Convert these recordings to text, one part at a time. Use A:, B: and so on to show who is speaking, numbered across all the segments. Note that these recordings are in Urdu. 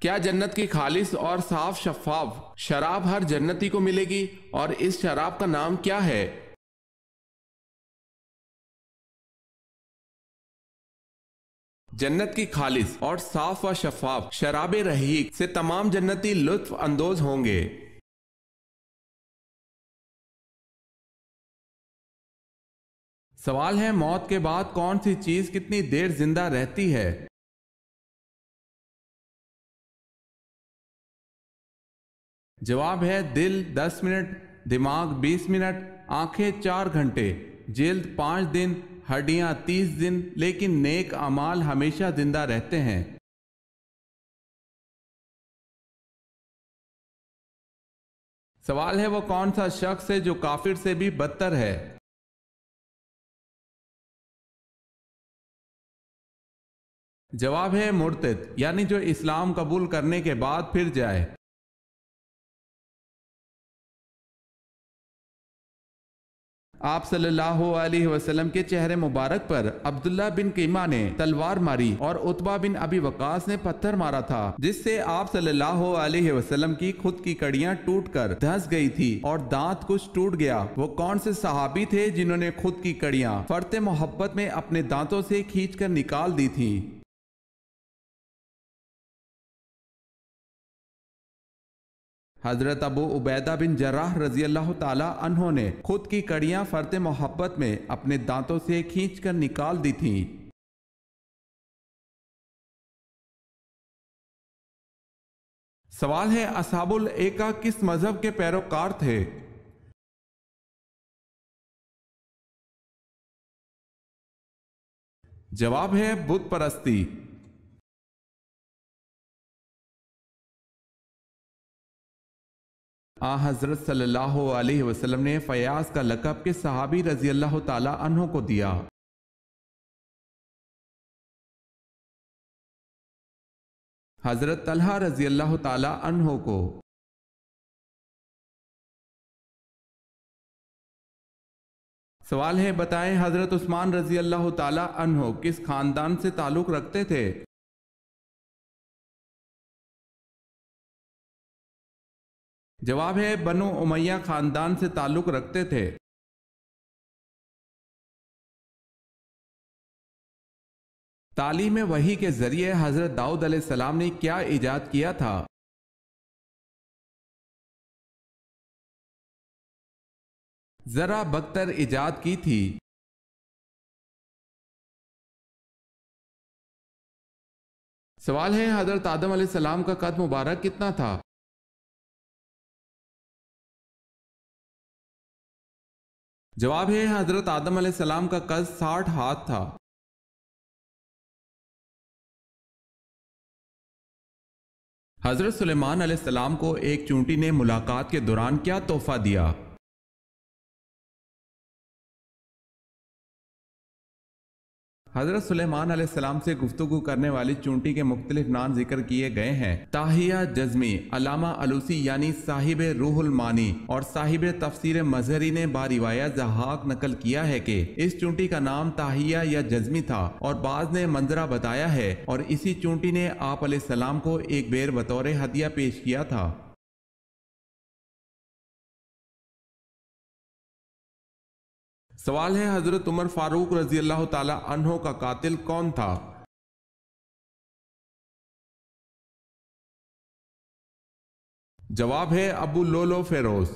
A: کیا جنت کی خالص اور صاف شفاف شراب ہر جنتی کو ملے گی؟ اور اس شراب کا نام کیا ہے؟ جنت کی خالص اور صاف و شفاف شراب رحیق سے تمام جنتی لطف اندوز ہوں گے۔ سوال ہے، موت کے بعد کون سی چیز کتنی دیر زندہ رہتی ہے؟ جواب ہے دل 10 منٹ، دماغ 20 منٹ، آنکھیں 4 گھنٹے، جلد 5 دن، ہڈیاں 30 دن، لیکن نیک اعمال ہمیشہ زندہ رہتے ہیں۔ سوال ہے، وہ کون سا شخص ہے جو کافر سے بھی بدتر ہے؟ جواب ہے مرتد، یعنی جو اسلام قبول کرنے کے بعد پھر جائے۔ آپ صلی اللہ علیہ وسلم کے چہرے مبارک پر عبداللہ بن قیمہ نے تلوار ماری اور عتبہ بن ابی وقاص نے پتھر مارا تھا، جس سے آپ صلی اللہ علیہ وسلم کی خود کی کڑیاں ٹوٹ کر دھنس گئی تھی اور دانت کچھ ٹوٹ گیا۔ وہ کون سے صحابی تھے جنہوں نے خود کی کڑیاں فرط محبت میں اپنے دانتوں سے کھینچ کر نکال دی تھی؟ حضرت ابو عبیدہ بن جراح رضی اللہ تعالی عنہ نے خود کی کڑیاں فرط محبت میں اپنے دانتوں سے کھینچ کر نکال دی تھیں۔ سوال ہے، اصحاب الایکا کس مذہب کے پیروکار تھے؟ جواب ہے بت پرستی۔ حضرت صلی اللہ علیہ وسلم نے فیاض کا لقب کس صحابی رضی اللہ تعالی عنہ کو دیا؟ حضرت طلحہ رضی اللہ تعالی عنہ کو۔ سوال ہے، بتائیں حضرت عثمان رضی اللہ تعالی عنہ کس خاندان سے تعلق رکھتے تھے؟ جواب ہے بنو امیہ خاندان سے تعلق رکھتے تھے۔ تعلیم وحی کے ذریعے حضرت داؤد علیہ السلام نے کیا ایجاد کیا تھا؟ ذرا بکتر ایجاد کی تھی۔ سوال ہے، حضرت آدم علیہ السلام کا قد مبارک کتنا تھا؟ جواب ہے حضرت آدم علیہ السلام کا قد 60 ہاتھ تھا۔ حضرت سلیمان علیہ السلام کو ایک چونٹی نے ملاقات کے دوران کیا تحفہ دیا؟ حضرت سلیمان علیہ السلام سے گفتگو کرنے والی چونٹی کے مختلف نام ذکر کیے گئے ہیں۔ تاہیہ جزمی، علامہ علوسی یعنی صاحب روح المعانی اور صاحب تفسیر مظہری نے باروایت ضحاک نقل کیا ہے کہ اس چونٹی کا نام تاہیہ یا جزمی تھا، اور بعض نے منظرہ بتایا ہے، اور اسی چونٹی نے آپ علیہ السلام کو ایک بیر بطور ہدیہ پیش کیا تھا۔ سوال ہے، حضرت عمر فاروق رضی اللہ تعالی عنہ کا قاتل کون تھا؟ جواب ہے ابو لولو فیروز۔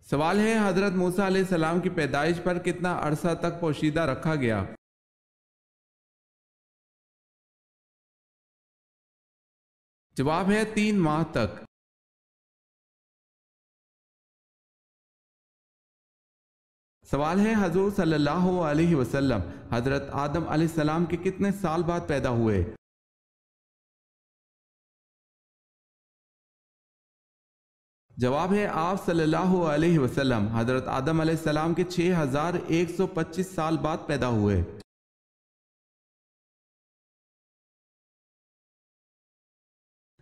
A: سوال ہے، حضرت موسیٰ علیہ السلام کی پیدائش پر کتنا عرصہ تک پوشیدہ رکھا گیا؟ جواب ہے 3 ماہ تک۔ سوال ہے، حضور صلی اللہ علیہ وسلم حضرت آدم علیہ السلام کے کتنے سال بعد پیدا ہوئے؟ جواب ہے آپ صلی اللہ علیہ وسلم حضرت آدم علیہ السلام کے 6125 سال بعد پیدا ہوئے۔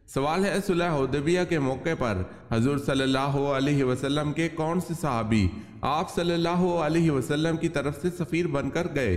A: سوال ہے، صلح حدیبیہ کے موقع پر حضور صلی اللہ علیہ وسلم کے کون سے صحابی آپ صلی اللہ علیہ وسلم کی طرف سے سفیر بن کر گئے؟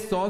A: 100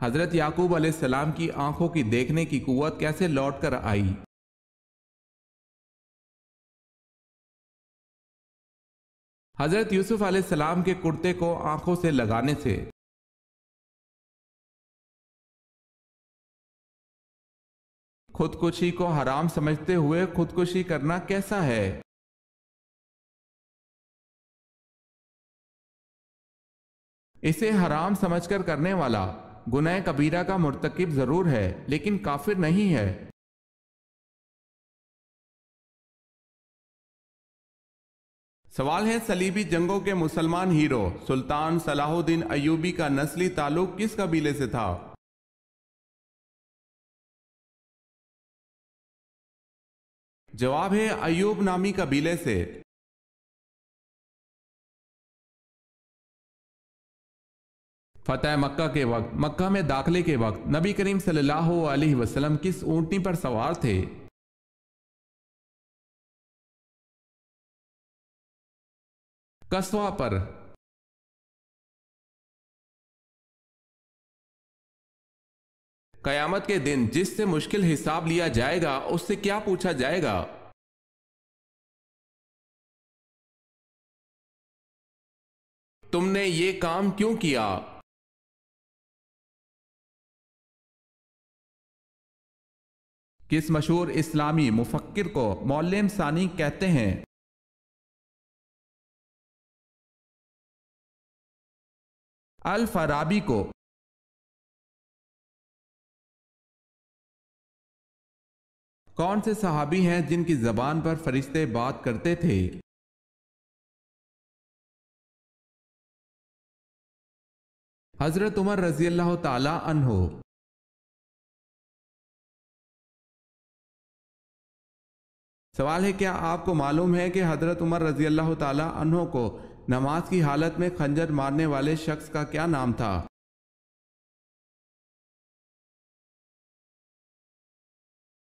A: حضرت یعقوب علیہ السلام کی آنکھوں کی دیکھنے کی قوت کیسے لوٹ کر آئی؟ حضرت یوسف علیہ السلام کے کرتے کو آنکھوں سے لگانے سے۔ خودکشی کو حرام سمجھتے ہوئے خودکشی کرنا کیسا ہے؟ اسے حرام سمجھ کر کرنے والا گناہ کبیرہ کا مرتکب ضرور ہے لیکن کافر نہیں ہے۔ سوال ہے صلیبی جنگوں کے مسلمان ہیرو سلطان صلاح الدین ایوبی کا نسلی تعلق کس قبیلے سے تھا؟ جواب ہے ایوب نامی قبیلے سے۔ فتح مکہ کے وقت مکہ میں داخلے کے وقت نبی کریم صلی اللہ علیہ وسلم کس اونٹنی پر سوار تھے؟ قصوہ پر۔ قیامت کے دن جس سے مشکل حساب لیا جائے گا اس سے کیا پوچھا جائے گا؟ تم نے یہ کام کیوں کیا؟ کس مشہور اسلامی مفکر کو معلم ثانی کہتے ہیں؟ الفارابی کو۔ کون سے صحابی ہیں جن کی زبان پر فرشتے بات کرتے تھے؟ حضرت عمر رضی اللہ تعالی عنہ۔ سوال ہے کیا آپ کو معلوم ہے کہ حضرت عمر رضی اللہ تعالی عنہ کو نماز کی حالت میں خنجر مارنے والے شخص کا کیا نام تھا؟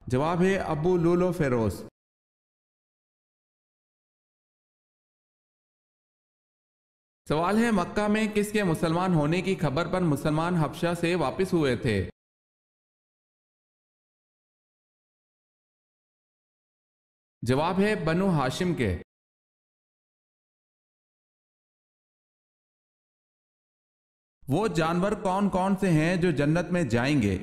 A: جواب ہے ابو لولو فیروز۔ سوال ہے مکہ میں کس کے مسلمان ہونے کی خبر پر مسلمان حبشہ سے واپس ہوئے تھے؟ جواب ہے بنو ہاشم کے۔ وہ جانور کون کون سے ہیں جو جنت میں جائیں گے؟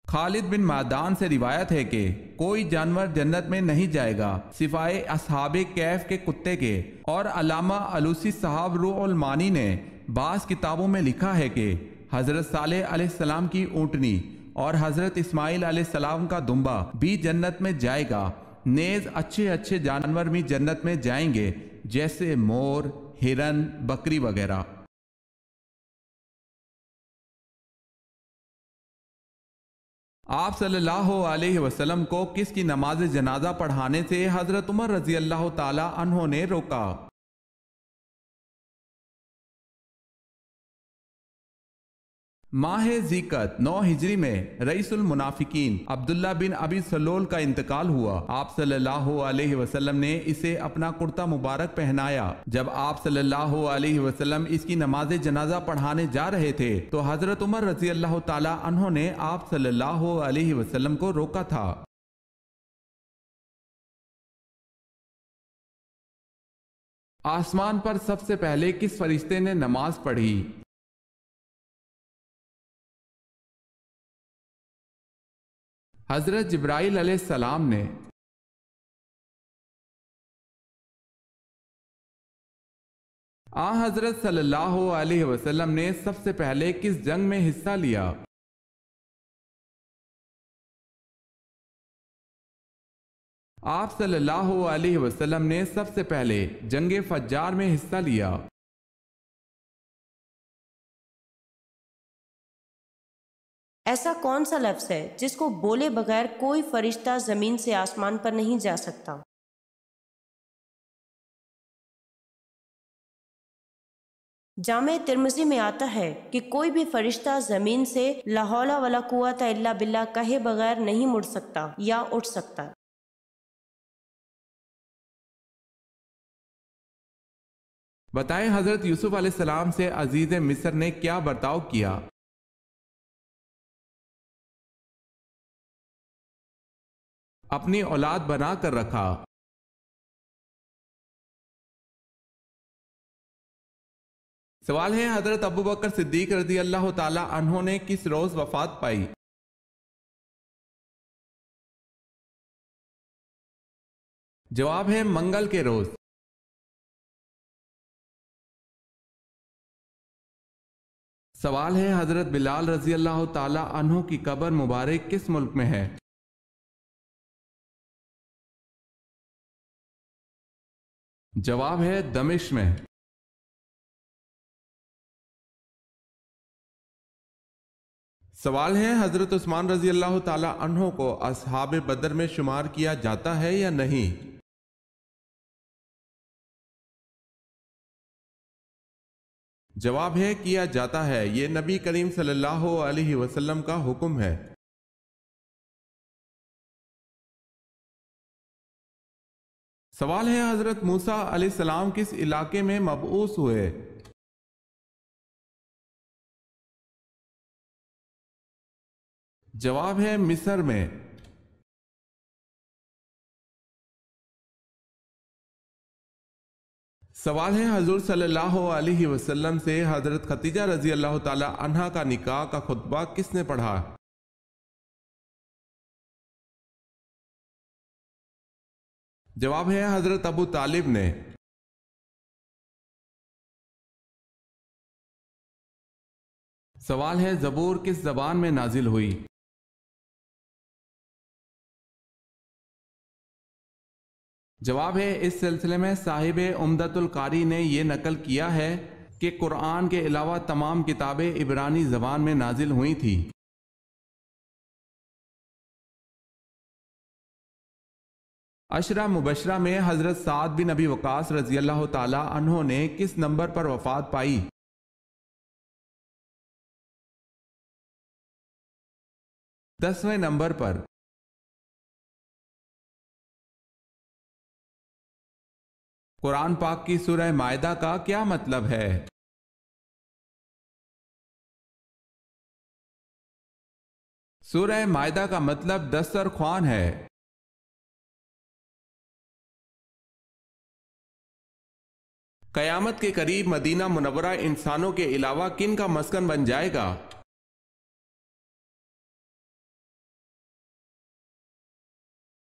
A: خالد بن معدان سے روایت ہے کہ کوئی جانور جنت میں نہیں جائے گا سوائے اصحاب کہف کے کتے کے، اور علامہ علوسی صاحب روح المانی نے بعض کتابوں میں لکھا ہے کہ حضرت صالح علیہ السلام کی اونٹنی اور حضرت اسماعیل علیہ السلام کا دمبا بھی جنت میں جائے گا، نیز اچھے اچھے جانور بھی جنت میں جائیں گے جیسے مور، ہرن، بکری وغیرہ۔ آپ صلی اللہ علیہ وسلم کو کس کی نماز جنازہ پڑھانے سے حضرت عمر رضی اللہ تعالی عنہ نے روکا؟ ماہ ذیقعدہ 9 ہجری میں رئیس المنافقین عبداللہ بن ابی سلول کا انتقال ہوا۔ آپ صلی اللہ علیہ وسلم نے اسے اپنا کرتا مبارک پہنایا۔ جب آپ صلی اللہ علیہ وسلم اس کی نماز جنازہ پڑھانے جا رہے تھے تو حضرت عمر رضی اللہ تعالی عنہ نے آپ صلی اللہ علیہ وسلم کو روکا تھا۔ آسمان پر سب سے پہلے کس فرشتے نے نماز پڑھی؟ حضرت جبرائیل علیہ السلام نے۔ حضرت صلی اللہ علیہ وسلم نے سب سے پہلے کس جنگ میں حصہ لیا؟ آپ صلی اللہ علیہ وسلم نے سب سے پہلے جنگ فجار میں حصہ لیا۔
B: ایسا کون سا لفظ ہے جس کو بولے بغیر کوئی فرشتہ زمین سے آسمان پر نہیں جا سکتا؟ جامع ترمذی میں آتا ہے کہ کوئی بھی فرشتہ زمین سے لا حول ولا قوت الا باللہ کہے بغیر نہیں مڑ سکتا یا اٹھ سکتا۔
A: بتائیں حضرت یوسف علیہ السلام سے عزیز مصر نے کیا برتاؤ کیا؟ اپنی اولاد بنا کر رکھا۔ سوال ہے حضرت ابو بکر صدیق رضی اللہ تعالی عنہ نے کس روز وفات پائی؟ جواب ہے منگل کے روز۔ سوال ہے حضرت بلال رضی اللہ تعالی عنہ کی قبر مبارک کس ملک میں ہے؟ جواب ہے دمشق میں۔ سوال ہے حضرت عثمان رضی اللہ تعالی عنہ کو اصحاب بدر میں شمار کیا جاتا ہے یا نہیں؟ جواب ہے کیا جاتا ہے، یہ نبی کریم صلی اللہ علیہ وسلم کا حکم ہے۔ سوال ہے حضرت موسیٰ علیہ السلام کس علاقے میں مبعوث ہوئے؟ جواب ہے مصر میں۔ سوال ہے حضور صلی اللہ علیہ وسلم سے حضرت خدیجہ رضی اللہ تعالی عنہا کا نکاح کا خطبہ کس نے پڑھا؟ جواب ہے حضرت ابو طالب نے۔ سوال ہے زبور کس زبان میں نازل ہوئی؟ جواب ہے اس سلسلے میں صاحب عمدۃ القاری نے یہ نقل کیا ہے کہ قرآن کے علاوہ تمام کتابیں عبرانی زبان میں نازل ہوئی تھی۔ عشرہ مبشرہ میں حضرت سعد بن ابی وقاص رضی اللہ تعالی عنہ نے کس نمبر پر وفات پائی؟ 10ویں نمبر پر۔ قرآن پاک کی سورہ مائدہ کا کیا مطلب ہے؟ سورہ مائدہ کا مطلب دسترخوان ہے۔ قیامت کے قریب مدینہ منورہ انسانوں کے علاوہ کن کا مسکن بن جائے گا؟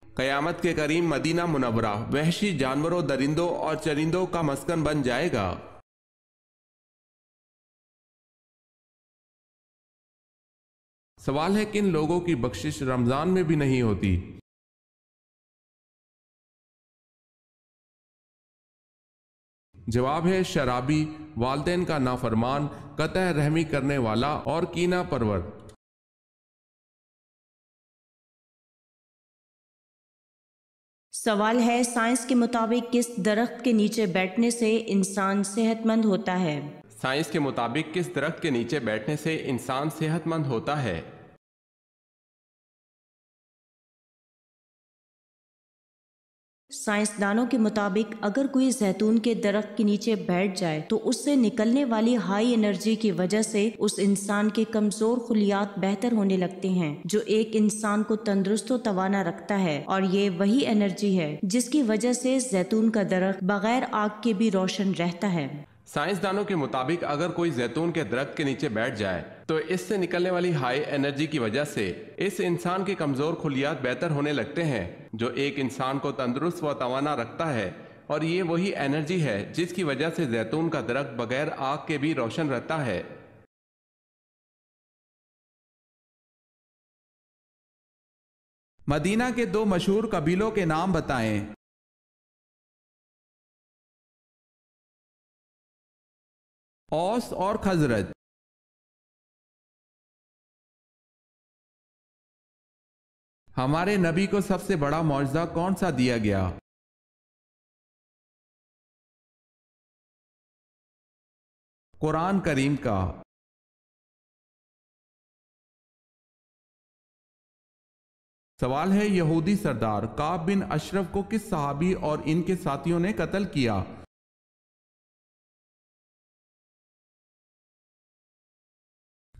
A: قیامت کے قریب مدینہ منورہ وحشی جانوروں، درندوں اور چرندوں کا مسکن بن جائے گا۔ سوال ہے کن لوگوں کی بخشش رمضان میں بھی نہیں ہوتی؟ جواب ہے شرابی، والدین کا نافرمان، قطع رحمی کرنے والا اور کینہ پرور۔
B: سوال ہے سائنس کے مطابق کس درخت کے نیچے بیٹھنے سے انسان صحت مند ہوتا ہے؟
A: سائنس کے مطابق کس درخت کے نیچے بیٹھنے سے انسان صحت مند ہوتا ہے؟
B: سائنسدانوں کے مطابق اگر کوئی زیتون کے درخت کے نیچے بیٹھ جائے تو اس سے نکلنے والی ہائی انرجی کی وجہ سے اس انسان کے کمزور خلیات بہتر ہونے لگتے ہیں، جو ایک انسان کو تندرست و توانا رکھتا ہے، اور یہ وہی انرجی ہے جس کی وجہ سے زیتون کا درخت بغیر آگ کے بھی روشن رہتا ہے۔
A: سائنسدانوں کے مطابق اگر کوئی زیتون کے درخت کے نیچے بیٹھ جائے تو اس سے نکلنے والی ہائی انرجی کی وجہ سے اس انسان کے کمزور خلیات بہتر ہونے لگتے ہیں، جو ایک انسان کو تندرست و توانا رکھتا ہے، اور یہ وہی انرجی ہے جس کی وجہ سے زیتون کا درخت بغیر آگ کے بھی روشن رہتا ہے۔ مدینہ کے دو مشہور قبیلوں کے نام بتائیں۔ اوس اور خزرج۔ ہمارے نبی کو سب سے بڑا معجزہ کون سا دیا گیا؟ قرآن کریم کا۔ سوال ہے یہودی سردار کعب بن اشرف کو کس صحابی اور ان کے ساتھیوں نے قتل کیا؟